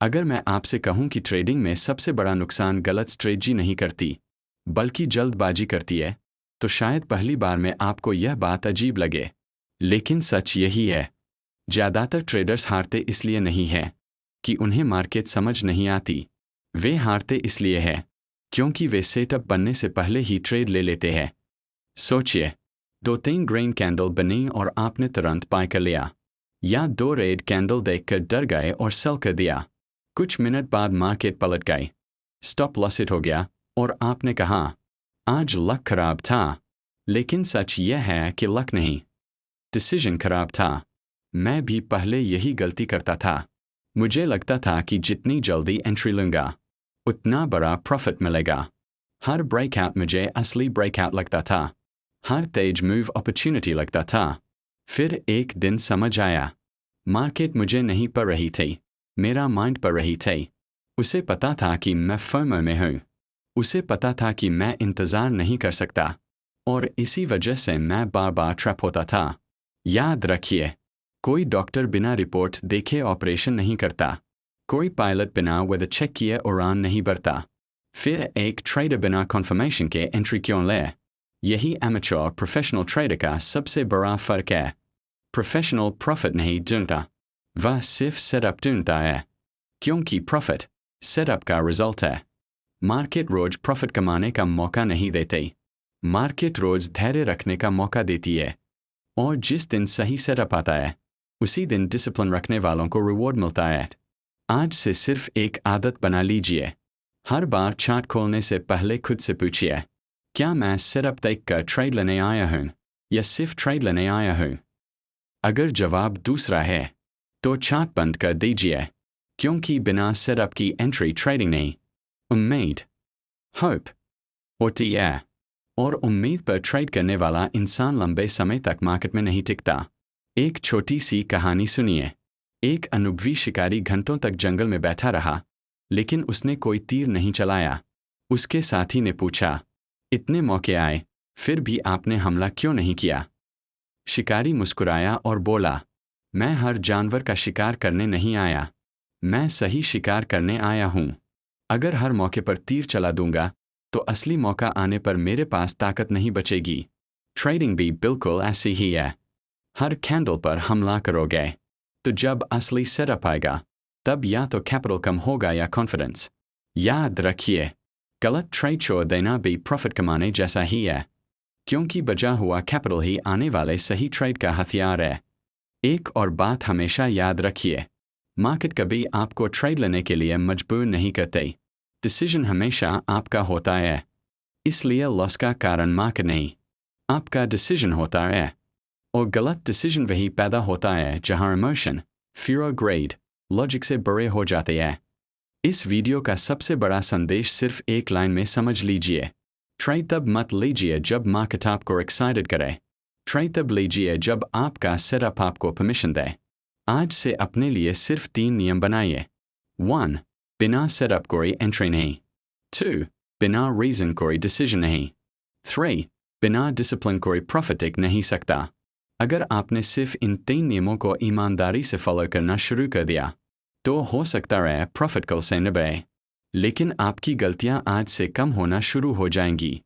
अगर मैं आपसे कहूं कि ट्रेडिंग में सबसे बड़ा नुकसान गलत स्ट्रेटजी नहीं करती बल्कि जल्दबाजी करती है, तो शायद पहली बार में आपको यह बात अजीब लगे। लेकिन सच यही है। ज़्यादातर ट्रेडर्स हारते इसलिए नहीं है कि उन्हें मार्केट समझ नहीं आती। वे हारते इसलिए है क्योंकि वे सेटअप बनने से पहले ही ट्रेड ले लेते हैं। सोचिए, 2-3 ग्रीन कैंडल बनी और आपने तुरंत बाय कर लिया, या 2 रेड कैंडल देखकर डर गए और सेल कर दिया। कुछ मिनट बाद मार्केट पलट गई, स्टॉप लॉस हिट हो गया और आपने कहा आज लक खराब था। लेकिन सच यह है कि लक नहीं, डिसीजन खराब था। मैं भी पहले यही गलती करता था। मुझे लगता था कि जितनी जल्दी एंट्री लूंगा उतना बड़ा प्रॉफिट मिलेगा। हर ब्रेकआउट मुझे असली ब्रेकआउट लगता था, हर तेज मूव अपॉर्चुनिटी लगता था। फिर एक दिन समझ आया, मार्केट मुझे नहीं पढ़ रही थी, मेरा माइंड पढ़ रही थी। उसे पता था कि मैं फर्मो में हूँ, उसे पता था कि मैं इंतज़ार नहीं कर सकता, और इसी वजह से मैं बार बार ट्रैप होता था। याद रखिए, कोई डॉक्टर बिना रिपोर्ट देखे ऑपरेशन नहीं करता, कोई पायलट बिना वेदर चेक किए उड़ान नहीं भरता, फिर एक ट्रेडर बिना कन्फर्मेशन के एंट्री क्यों ले? यही एमेच्योर और प्रोफेशनल ट्रेडर का सबसे बड़ा फ़र्क है। प्रोफेशनल प्रॉफिट नहीं ढूंढता, वह सिर्फ सेटअप ढूंढता है, क्योंकि प्रॉफिट सेटअप का रिजल्ट है। मार्केट रोज प्रॉफिट कमाने का मौका नहीं देती, मार्केट रोज धैर्य रखने का मौका देती है। और जिस दिन सही सेटअप आता है, उसी दिन डिसिप्लिन रखने वालों को रिवॉर्ड मिलता है। आज से सिर्फ एक आदत बना लीजिए, हर बार चार्ट खोलने से पहले खुद से पूछिए, क्या मैं सेटअप देखकर ट्रेड लेने आया हूँ या सिर्फ ट्रेड लेने आया हूँ? अगर जवाब दूसरा है, तो चार्ट बंद कर दीजिए, क्योंकि बिना सेटअप की एंट्री ट्रेडिंग नहीं। उम्मीद, होप होती है, और उम्मीद पर ट्रेड करने वाला इंसान लंबे समय तक मार्केट में नहीं टिकता। एक छोटी सी कहानी सुनिए। एक अनुभवी शिकारी घंटों तक जंगल में बैठा रहा, लेकिन उसने कोई तीर नहीं चलाया। उसके साथी ने पूछा, इतने मौके आए, फिर भी आपने हमला क्यों नहीं किया? शिकारी मुस्कुराया और बोला, मैं हर जानवर का शिकार करने नहीं आया, मैं सही शिकार करने आया हूँ। अगर हर मौके पर तीर चला दूंगा, तो असली मौका आने पर मेरे पास ताकत नहीं बचेगी। ट्रेडिंग भी बिल्कुल ऐसी ही है। हर कैंडल पर हमला करोगे, तो जब असली सेटअप आएगा, तब या तो कैपिटल कम होगा या कॉन्फिडेंस। याद रखिए, गलत ट्रेड छोड़ देना भी प्रॉफिट कमाने जैसा ही है, क्योंकि बचा हुआ कैपिटल ही आने वाले सही ट्रेड का हथियार है। एक और बात हमेशा याद रखिए, मार्केट कभी आपको ट्रेड लेने के लिए मजबूर नहीं करते, डिसीजन हमेशा आपका होता है। इसलिए लॉस का कारण मार्केट नहीं, आपका डिसीजन होता है। और गलत डिसीजन वही पैदा होता है जहां इमोशन, फियर और ग्रेड लॉजिक से बड़े हो जाते हैं। इस वीडियो का सबसे बड़ा संदेश सिर्फ एक लाइन में समझ लीजिए, ट्रेड तब मत लीजिए जब मार्केट आपको एक्साइटेड करे, ट्रेड तब लीजिए जब आपका सेटअप आपको परमिशन दे। आज से अपने लिए सिर्फ 3 नियम बनाइए। 1. बिना सेटअप कोई एंट्री नहीं। 2. बिना रीजन कोई डिसीजन नहीं। 3. बिना डिसिप्लिन कोई प्रॉफिट टिक नहीं सकता। अगर आपने सिर्फ इन 3 नियमों को ईमानदारी से फॉलो करना शुरू कर दिया, तो हो सकता है प्रॉफिट कल से न बढ़े, लेकिन आपकी गलतियां आज से कम होना शुरू हो जाएंगी।